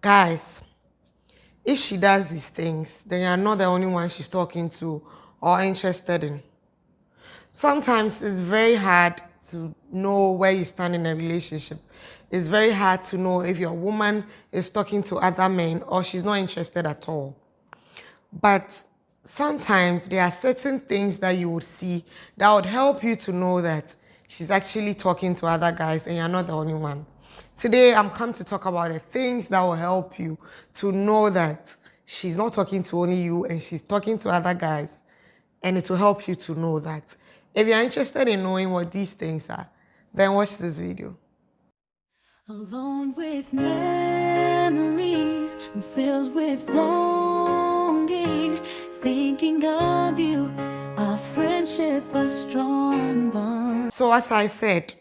Guys, if she does these things, then you're not the only one she's talking to or interested in. Sometimes it's very hard to know where you stand in a relationship. It's very hard to know if your woman is talking to other men or she's not interested at all. But sometimes there are certain things that you would see that would help you to know that she's actually talking to other guys and you're not the only one. Today, I'm come to talk about the things that will help you to know that she's not talking to only you and she's talking to other guys. And it will help you to know that. If you're interested in knowing what these things are, then watch this video. Alone with memories, I'm filled with longing, thinking of you, our friendship a strong bond. So as I said,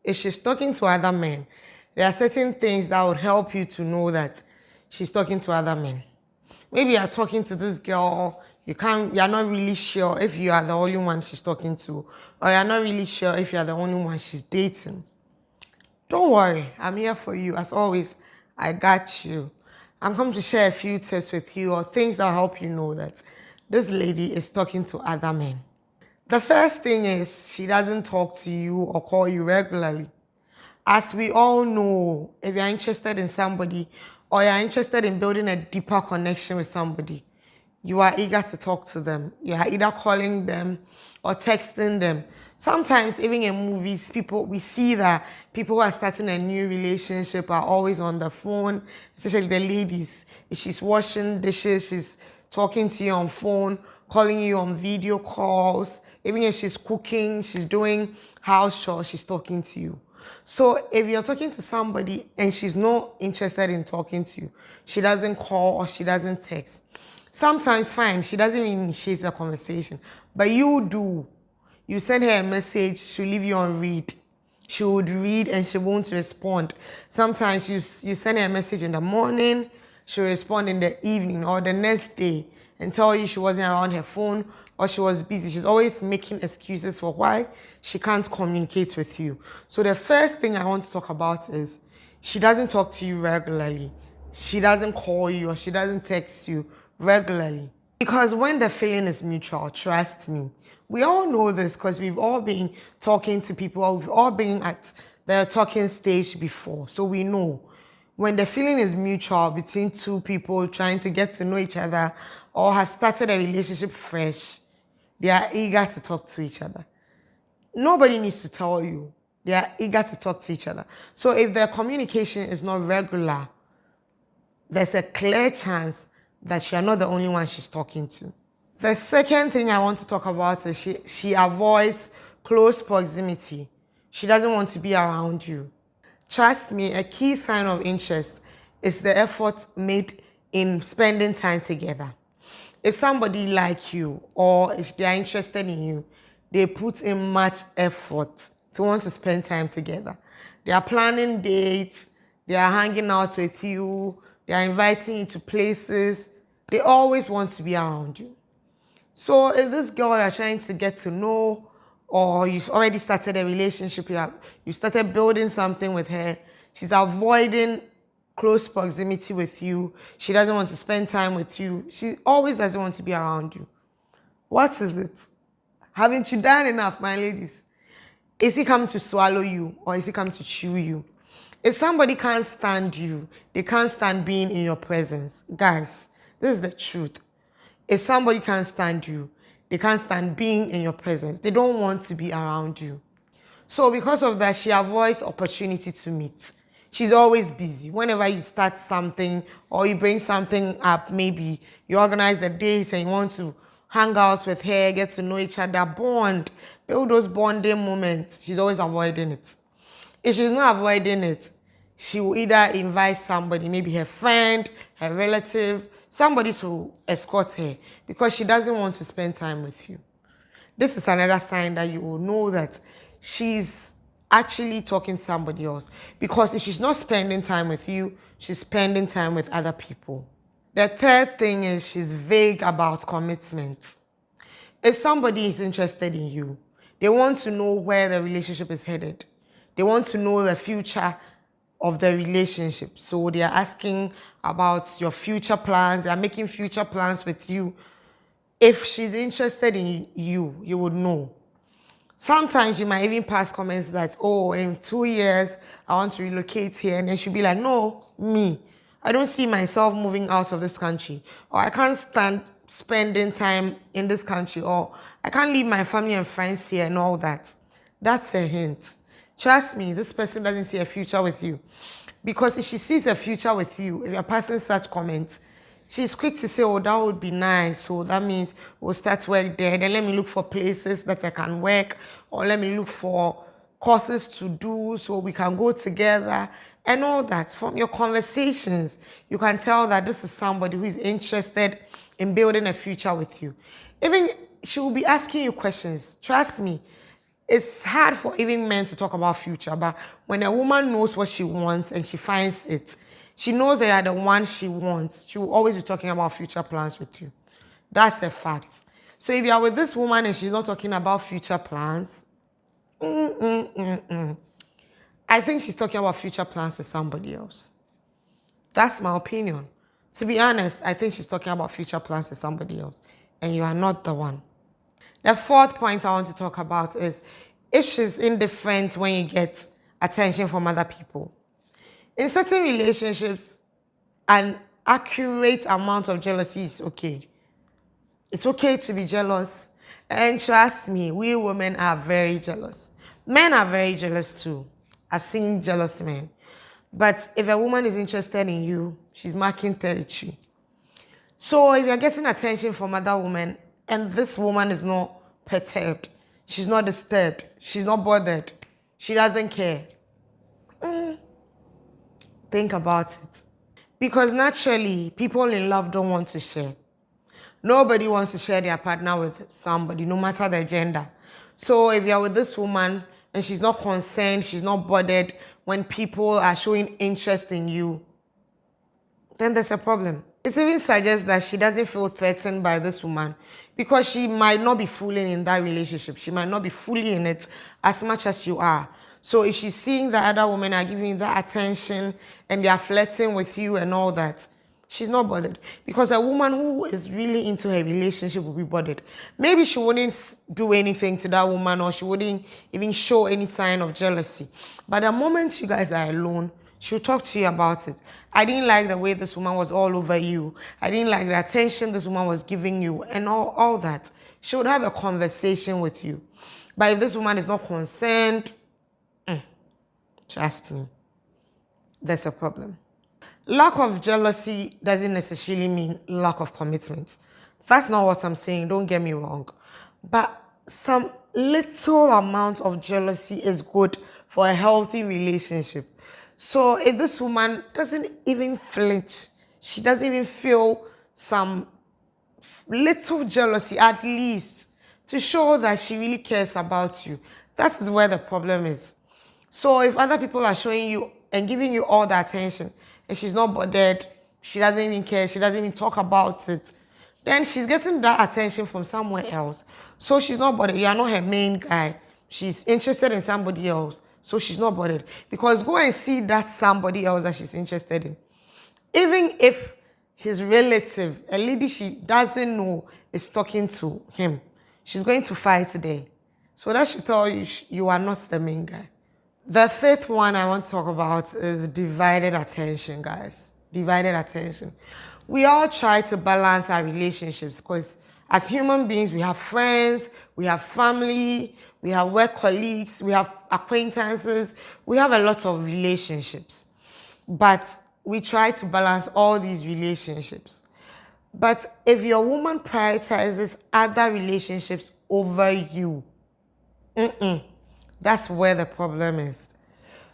if she's talking to other men, there are certain things that would help you to know that she's talking to other men. Maybe you're talking to this girl, you're not really sure if you are the only one she's talking to, or you're not really sure if you're the only one she's dating. Don't worry, I'm here for you. As always, I got you. I'm come to share a few tips with you or things that will help you know that this lady is talking to other men. The first thing is she doesn't talk to you or call you regularly. As we all know, if you're interested in somebody or you're interested in building a deeper connection with somebody, you are eager to talk to them. You are either calling them or texting them. Sometimes, even in movies, we see that people who are starting a new relationship are always on the phone, especially the ladies. If she's washing dishes, she's talking to you on phone, calling you on video calls. Even if she's cooking, she's doing house chores, she's talking to you. So if you're talking to somebody and she's not interested in talking to you, she doesn't call or she doesn't text. Sometimes, fine, she doesn't even initiate a conversation, but you do. You send her a message, she'll leave you on read. She would read and she won't respond. Sometimes you send her a message in the morning, she'll respond in the evening or the next day and tell you she wasn't around her phone or she was busy. She's always making excuses for why she can't communicate with you. So the first thing I want to talk about is she doesn't talk to you regularly. She doesn't call you or she doesn't text you regularly. Because when the feeling is mutual, trust me, we all know this because we've all been talking to people, we've all been at the talking stage before. So we know when the feeling is mutual between two people trying to get to know each other or have started a relationship fresh, they are eager to talk to each other. Nobody needs to tell you. They are eager to talk to each other. So if their communication is not regular, there's a clear chance that you're not the only one she's talking to. The second thing I want to talk about is she avoids close proximity. She doesn't want to be around you. Trust me, a key sign of interest is the effort made in spending time together. If somebody like you or if they are interested in you, they put in much effort to want to spend time together. They are planning dates, they are hanging out with you, they are inviting you to places. They always want to be around you. So if this girl you're trying to get to know or you've already started a relationship, you started building something with her, she's avoiding close proximity with you, she doesn't want to spend time with you, she always doesn't want to be around you. What is it? Haven't you done enough, my ladies? Is he come to swallow you or is he come to chew you? If somebody can't stand you, they can't stand being in your presence. Guys, this is the truth. If somebody can't stand you, they can't stand being in your presence. They don't want to be around you. So because of that, she avoids opportunity to meet. She's always busy. Whenever you start something or you bring something up, maybe you organize a date and you want to hang out with her, get to know each other, bond, build those bonding moments, she's always avoiding it. If she's not avoiding it, she will either invite somebody, maybe her friend, her relative, somebody to escort her because she doesn't want to spend time with you. This is another sign that you will know that she's actually talking to somebody else. Because if she's not spending time with you, she's spending time with other people. The third thing is she's vague about commitment. If somebody is interested in you, they want to know where the relationship is headed. They want to know the future of the relationship. So they are asking about your future plans. They are making future plans with you. If she's interested in you, you would know. Sometimes you might even pass comments that, oh, in 2 years, I want to relocate here. And then she'll be like, no, me. I don't see myself moving out of this country. Or I can't stand spending time in this country. Or I can't leave my family and friends here and all that. That's a hint. Trust me, this person doesn't see a future with you. Because if she sees a future with you, if you're passing such comments, she's quick to say, oh, that would be nice. So that means we'll start work there. Then let me look for places that I can work, or let me look for courses to do so we can go together and all that. From your conversations, you can tell that this is somebody who is interested in building a future with you. Even she will be asking you questions. Trust me. It's hard for even men to talk about future, but when a woman knows what she wants and she finds it, she knows that you're the one she wants, she will always be talking about future plans with you. That's a fact. So if you're with this woman and she's not talking about future plans, I think she's talking about future plans with somebody else. That's my opinion. To be honest, I think she's talking about future plans with somebody else, and you are not the one. The fourth point I want to talk about is if she's indifferent when you get attention from other people. In certain relationships, an accurate amount of jealousy is okay. It's okay to be jealous. And trust me, we women are very jealous. Men are very jealous too. I've seen jealous men. But if a woman is interested in you, she's marking territory. So if you're getting attention from other women, and this woman is not perturbed, she's not disturbed, she's not bothered, she doesn't care, think about it. Because naturally, people in love don't want to share. Nobody wants to share their partner with somebody, no matter their gender. So if you're with this woman and she's not concerned, she's not bothered when people are showing interest in you, then there's a problem. It even suggests that she doesn't feel threatened by this woman because she might not be fully in that relationship. She might not be fully in it as much as you are. So if she's seeing that other women are giving you that attention and they are flirting with you and all that, she's not bothered. Because a woman who is really into her relationship will be bothered. Maybe she wouldn't do anything to that woman, or she wouldn't even show any sign of jealousy. But the moment you guys are alone, she'll talk to you about it. I didn't like the way this woman was all over you. I didn't like the attention this woman was giving you and all that. She would have a conversation with you. But if this woman is not concerned, trust me, there's a problem. Lack of jealousy doesn't necessarily mean lack of commitment. That's not what I'm saying, don't get me wrong. But some little amount of jealousy is good for a healthy relationship. So if this woman doesn't even flinch, she doesn't even feel some little jealousy, at least, to show that she really cares about you, that is where the problem is. So if other people are showing you and giving you all the attention, and she's not bothered, she doesn't even care, she doesn't even talk about it, then she's getting that attention from somewhere else. So she's not bothered. You are not her main guy. She's interested in somebody else. So she's not bothered. Because go and see that somebody else that she's interested in. Even if his relative, a lady she doesn't know, is talking to him, she's going to fight today. So that should tell you you are not the main guy. The fifth one I want to talk about is divided attention, guys. Divided attention. We all try to balance our relationships because as human beings, we have friends, we have family, we have work colleagues, we have acquaintances, we have a lot of relationships. But we try to balance all these relationships. But if your woman prioritizes other relationships over you, that's where the problem is.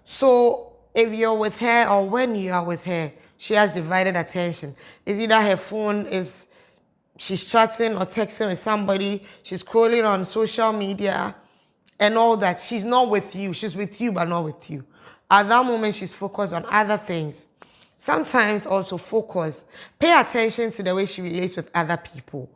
So if you're with her or when you are with her, she has divided attention. It's either her phone is, she's chatting or texting with somebody, she's scrolling on social media and all that. She's not with you. She's with you, but not with you. At that moment, she's focused on other things. Sometimes also focus. Pay attention to the way she relates with other people.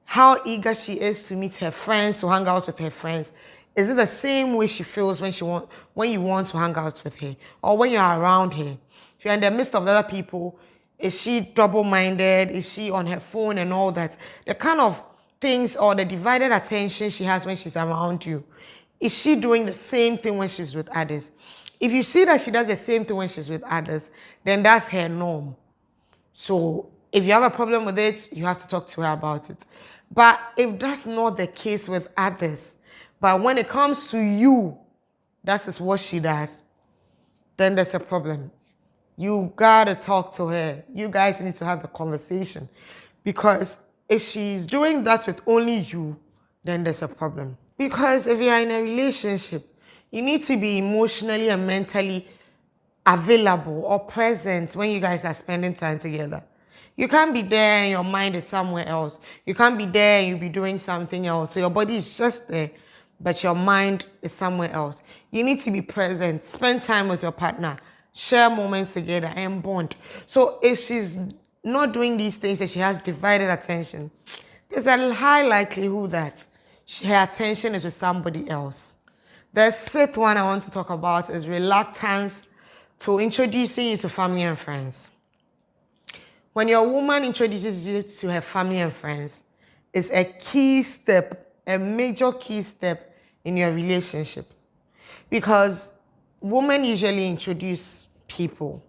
How eager she is to meet her friends, to hang out with her friends. Is it the same way she feels when you want to hang out with her or when you're around her? If you're in the midst of other people, is she double-minded? Is she on her phone and all that? The kind of things or the divided attention she has when she's around you, is she doing the same thing when she's with others? If you see that she does the same thing when she's with others, then that's her norm. So if you have a problem with it, you have to talk to her about it. But if that's not the case with others, but when it comes to you, that is what she does, then there's a problem. You gotta talk to her. You guys need to have the conversation. Because if she's doing that with only you, then there's a problem. Because if you're in a relationship, you need to be emotionally and mentally available or present when you guys are spending time together. You can't be there and your mind is somewhere else. You can't be there and you'll be doing something else. So your body is just there, but your mind is somewhere else. You need to be present, spend time with your partner, share moments together and bond. So if she's not doing these things and she has divided attention, there's a high likelihood that her attention is with somebody else. The sixth one I want to talk about is reluctance to introducing you to family and friends. When your woman introduces you to her family and friends, it's a key step, a major key step in your relationship. Because women usually introduce people.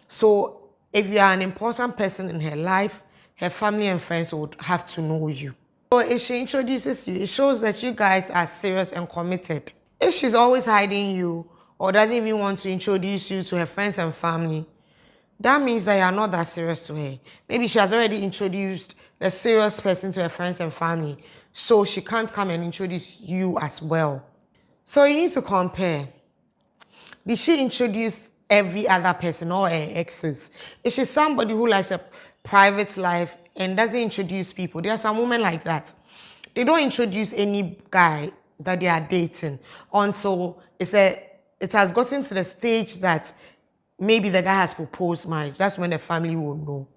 So if you are an important person in her life, her family and friends would have to know you. So if she introduces you, it shows that you guys are serious and committed. If she's always hiding you or doesn't even want to introduce you to her friends and family, that means that you're not that serious to her. Maybe she has already introduced the serious person to her friends and family, so she can't come and introduce you as well. So you need to compare. Did she introduce every other person or her exes? Is she somebody who likes a private life and doesn't introduce people? There are some women like that. They don't introduce any guy that they are dating until it has gotten to the stage that maybe the guy has proposed marriage. That's when the family will know.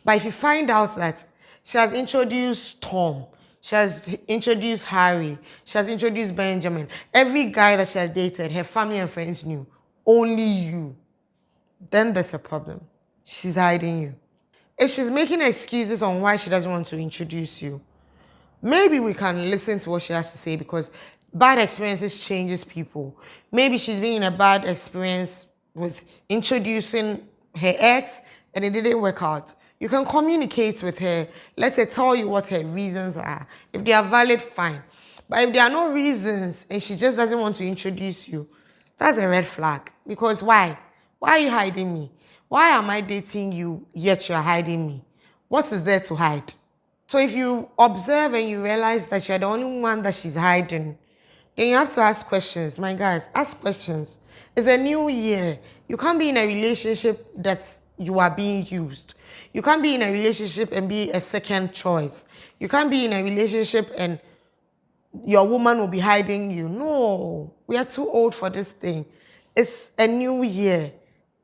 But if you find out that she has introduced Tom, she has introduced Harry, she has introduced Benjamin, every guy that she has dated, her family and friends knew, only you, then there's a problem. She's hiding you. If she's making excuses on why she doesn't want to introduce you, maybe we can listen to what she has to say, because bad experiences changes people. Maybe she's been in a bad experience with introducing her ex and it didn't work out. You can communicate with her. Let her tell you what her reasons are. If they are valid, fine. But if there are no reasons and she just doesn't want to introduce you, that's a red flag. Because why? Why are you hiding me? Why am I dating you yet you're hiding me? What is there to hide? So if you observe and you realize that you're the only one that she's hiding, then you have to ask questions. My guys, ask questions. It's a new year. You can't be in a relationship that you are being used. You can't be in a relationship and be a second choice. You can't be in a relationship and your woman will be hiding you. No, we are too old for this thing. It's a new year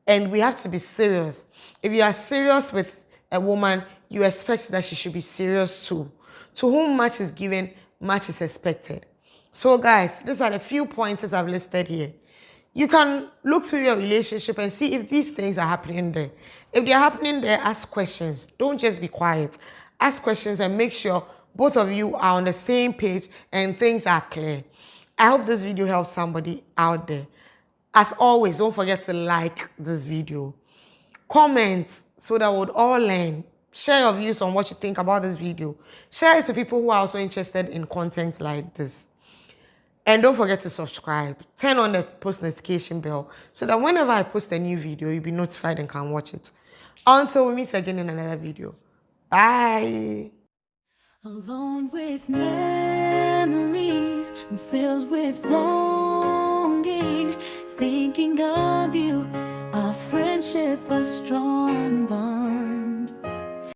and we have to be serious. If you are serious with a woman, you expect that she should be serious too. To whom much is given, much is expected. So guys, these are the few pointers I've listed here. You can look through your relationship and see if these things are happening there. If they're happening there, ask questions. Don't just be quiet. Ask questions and make sure both of you are on the same page and things are clear. I hope this video helps somebody out there. As always, don't forget to like this video. Comment so that we'll all learn. Share your views on what you think about this video. Share it to people who are also interested in content like this. And don't forget to subscribe. Turn on the post notification bell so that whenever I post a new video, you'll be notified and can watch it. Until we meet again in another video. Bye. Alone with memories, I'm filled with longing, thinking of you, our friendship a strong bond.